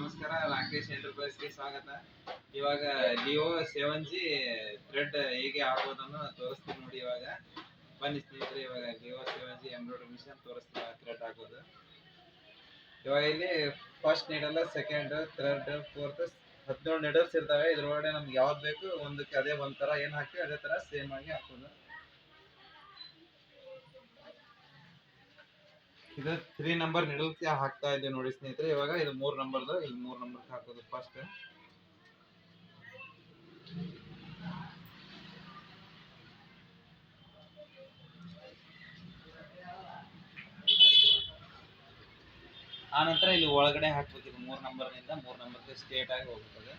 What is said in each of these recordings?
ನಮಸ್ಕಾರ, ರಾಕೇಶ್ ಎಂಟರ್ಪ್ರೈಸ್ಗೆ ಸ್ವಾಗತ. ಇವಾಗ ಲಿಯೋ 7G ಥ್ರೆಡ್ ಹೇಗೆ ಹಾಕೋದನ್ನು ತೋರಿಸ್ತೀನಿ ನೋಡಿ. ಇವಾಗ ಬನ್ನಿ ಸ್ನೇಹಿತರೆ, ಇವಾಗ ಲಿಯೋ 7G ಎಂಬ್ರಾಯ್ಡರಿ ಮಿಷನ್ ತೋರಿಸ್ತೀವಿ ಥ್ರೆಡ್ ಹಾಕೋದು. ಇವಾಗ ಇಲ್ಲಿ first needle, second, third, fourth 17 needles ಇರ್ತವೆ. ಇದ್ರೊಳಗಡೆ ನಮ್ಗೆ ಯಾವ್ದು ಬೇಕು ಒಂದಕ್ಕೆ ಅದೇ ಒಂಥರ ಏನು ಹಾಕಿ ಅದೇ ಥರ ಸೇಮ್ ಆಗಿ ಹಾಕೋದು. ಇದು 3 ನಂಬರ್ ನೀಡಲ್ಸ್ ಹಾಕ್ತಾ ಇದ್ದೀವಿ ನೋಡಿ ಸ್ನೇಹಿತರೆ. ಇವಾಗ ಇದು 3 ನಂಬರ್ದು, ಇಲ್ಲಿ 3 ನಂಬರ್ ಹಾಕೋದು ಫಸ್ಟ್. ಆ ನಂತರ ಇಲ್ಲಿ ಒಳಗಡೆ ಹಾಕ್ಬೇಕು. ಇದು 3 ನಂಬರ್ನಿಂದ 3 ನಂಬರ್ಗೆ ಸ್ಟ್ರೇಟ್ ಆಗಿ ಹೋಗ್ತದೆ.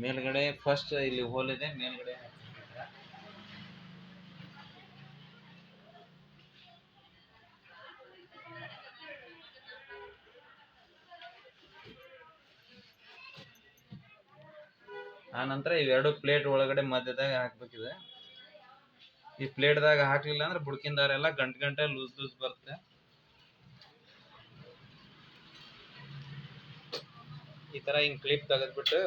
ಮೇಲ್ಗಡೆ ಫಸ್ಟ್ ಇಲ್ಲಿ ಹೋಲ್ ಇದೆ, ಮೇಲ್ಗಡೆ ಆ ನಂತರ ಇವೆರಡು ಪ್ಲೇಟ್ ಒಳಗಡೆ ಮಧ್ಯದಾಗ ಹಾಕ್ಬೇಕಿದೆ. ಈ ಪ್ಲೇಟ್ದಾಗ ಹಾಕ್ಲಿಲ್ಲ ಅಂದ್ರೆ ಬುಡ್ಕಿನ ದಾರ ಎಲ್ಲ ಗಂಟೆ ಲೂಸ್ ಬರುತ್ತೆ. ಈ ತರ ಹಿಂಗ್ ಕ್ಲಿಪ್ ತೆಗೆದ್ಬಿಟ್ಟು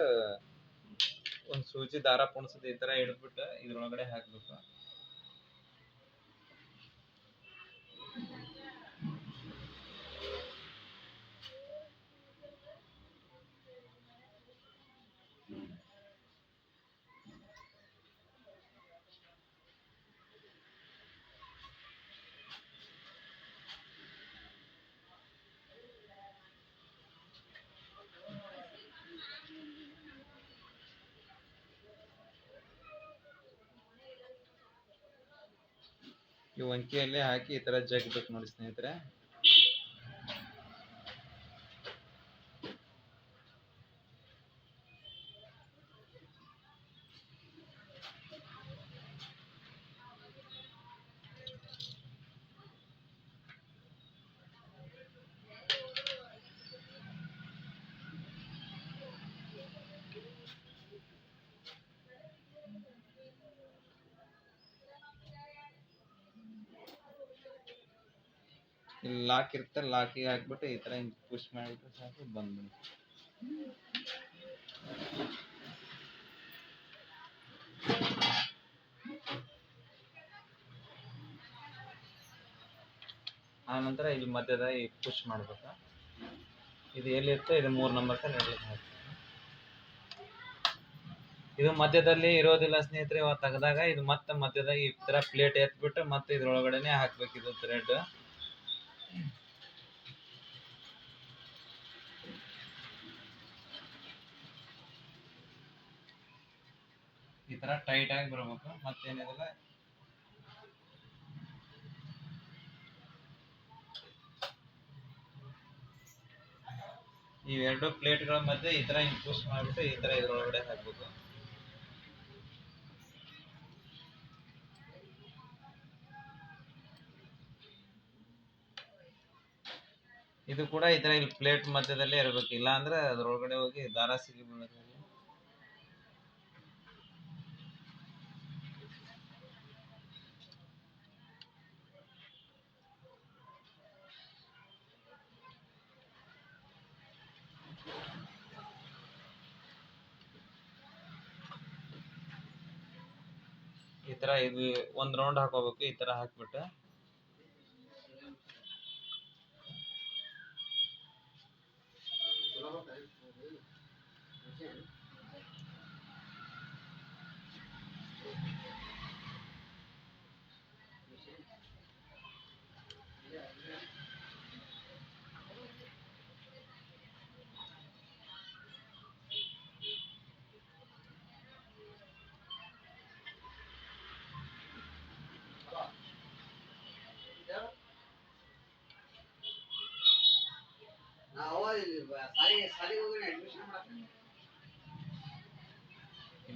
ಒಂದು ಸೂಜಿ ದಾರ ಪುಣಿಸಿದ ಈ ತರ ಹಿಡಿದ್ಬಿಟ್ಟು ಇದ್ರೊಳಗಡೆ ಹಾಕ್ಬೇಕು. ಈ ವಂಕಿಯಲ್ಲಿ ಹಾಕಿ ಈ ತರ ಜಗ್ಬೇಕು ನೋಡಿ ಸ್ನೇಹಿತರೆ. ಇಲ್ಲಿ ಲಾಕ್ ಇರುತ್ತೆ, ಲಾಕಿಗೆ ಹಾಕ್ಬಿಟ್ಟು ಈ ತರ ಹಿಂಗ್ ಪುಷ್ ಮಾಡಿಬಿಟ್ಟು ಸಾಕು, ಬಂದ್ಬಿಡುತ್ತೆ. ಆ ನಂತರ ಇಲ್ಲಿ ಮಧ್ಯದ ಈ ಪುಷ್ ಮಾಡ್ಬೇಕು. ಇದು ಎಲ್ಲಿರುತ್ತೆ ಇದು 3 ನಂಬರ್ ಹಾಕ್ಬೇಕು. ಇದು ಮಧ್ಯದಲ್ಲಿ ಇರೋದಿಲ್ಲ ಸ್ನೇಹಿತರೆ. ಇವಾಗ ತೆಗೆದಾಗ ಇದು ಮತ್ತೆ ಮಧ್ಯದಾಗ ಈ ತರ ಪ್ಲೇಟ್ ಎತ್ಬಿಟ್ಟು ಮತ್ತೆ ಇದ್ರೊಳಗಡೆನೆ ಹಾಕ್ಬೇಕು ಇದು ಥ್ರೆಡ್. ಈ ತರ ಟೈಟ್ ಆಗಿ ಬರಬೇಕು. ಮತ್ತೇನಿದೆಲ್ಲ ಇವೆರಡು ಪ್ಲೇಟ್ಗಳ ಮಧ್ಯೆ ಈ ತರ ಹಿಂಗ್ ಪುಷ್ ಮಾಡಿಬಿಟ್ಟು ಈ ತರ ಇದ್ರೊಳಗಡೆ ಹಾಕ್ಬೇಕು. ಇದು ಕೂಡ ಈ ತರ ಇಲ್ಲಿ ಪ್ಲೇಟ್ ಮಧ್ಯದಲ್ಲೇ ಇರಬೇಕು, ಇಲ್ಲ ಅಂದ್ರೆ ಅದ್ರೊಳಗಡೆ ಹೋಗಿ ದಾರ ಸಿಗಿ ಬೀಳುತ್ತೆ. ಈ ತರ ಇದು ಒಂದ್ ರೌಂಡ್ ಹಾಕೋಬೇಕು. ಈ ತರ ಹಾಕ್ಬಿಟ್ಟು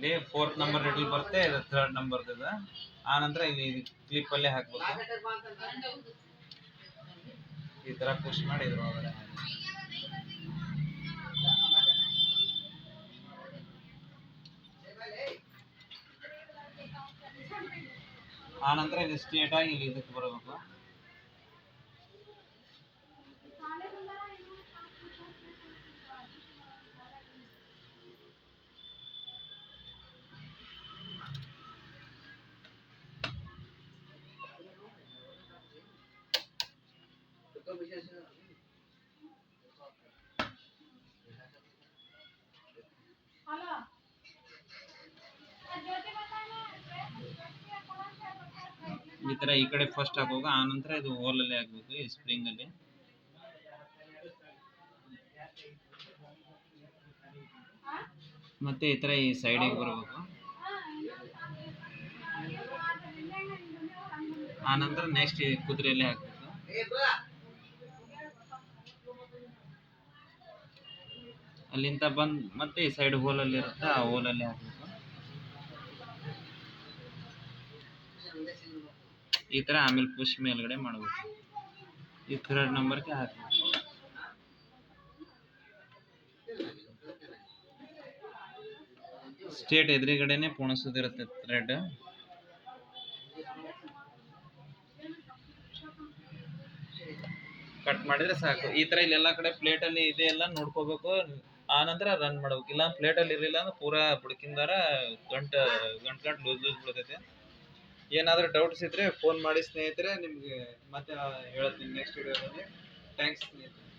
ಇಲ್ಲಿ 4th ನಂಬರ್ ರೆಡಿ ಬರುತ್ತೆ, ಇದು 3rd ನಂಬರ್ ಇದೆ. ಆ ನಂತರ ಇಲ್ಲಿ ಕ್ಲಿಪ್ ಅಲ್ಲೇ ಹಾಕ್ಬೇಕು. ಈ ತರ ಪುಷ್ ಮಾಡಿ ಇದ್ರ ಒಳಗಡೆ ಆ ನಂತರ ಇದು ಸ್ಟ್ರೇಟ್ ಆಗಿ ಇಲ್ಲಿ ಇದಕ್ಕೆ ಬರಬೇಕು. ಈ ತರ ಈ ಕಡೆ ಫಸ್ಟ್ ಹಾಕುವಾಗ ಆ ನಂತರ ಇದು ಹೋಲ್ ಅಲ್ಲಿ ಹಾಕ್ಬೇಕು, ಈ ಸ್ಪ್ರಿಂಗ್ ಅಲ್ಲಿ. ಮತ್ತೆ ಈ ತರ ಈ ಸೈಡಿಗೆ ಬರಬೇಕು. ಆ ನಂತರ ನೆಕ್ಸ್ಟ್ ಈ ಕುದುರೆಯಲ್ಲಿ ಹಾಕ್ಬೇಕು. ಅಲ್ಲಿಂದ ಬಂದ್ ಮತ್ತೆ ಈ ಸೈಡ್ ಹೋಲ್ ಅಲ್ಲಿ ಇರುತ್ತೆ, ಆ ಹೋಲ್ ಅಲ್ಲಿ ಹಾಕ್ಬೇಕು. ಈ ತರ ಆಮೇಲೆ ಪುಷ್ ಮೇಲ್ಗಡೆ ಮಾಡಬೇಕು. ಈ 3rd ನಂಬರ್ಗೆ ಹಾಕಬೇಕು. ಸ್ಟ್ರೇಟ್ ಎದುರುಗಡೆನೆ ಪೋಣಿಸೋದಿರುತ್ತೆ ಥ್ರೆಡ್. ಕಟ್ ಮಾಡಿದ್ರೆ ಸಾಕು. ಈ ತರ ಇಲ್ಲಿ ಎಲ್ಲಾ ಕಡೆ ಪ್ಲೇಟ್ ಅಲ್ಲಿ ಇದೆ ಎಲ್ಲ ನೋಡ್ಕೋಬೇಕು. ಆ ನಂತರ ರನ್ ಮಾಡ್ಬೇಕು. ಇಲ್ಲ ಪ್ಲೇಟ್ ಅಲ್ಲಿ ಇರಲಿಲ್ಲ ಅಂದ್ರೆ ಪೂರಾ ಬುಡಕಿಂದಾರ ಗಂಟು ಲೂಸ್ ಬಿಡ್ತೈತೆ. ಏನಾದರೂ ಡೌಟ್ಸ್ ಇದ್ರೆ ಫೋನ್ ಮಾಡಿ ಸ್ನೇಹಿತರೆ, ನಿಮ್ಗೆ ಮತ್ತೆ ಹೇಳ್ತೀನಿ ನೆಕ್ಸ್ಟ್ ವಿಡಿಯೋದಲ್ಲಿ. ಥ್ಯಾಂಕ್ಸ್ ಸ್ನೇಹಿತರೆ.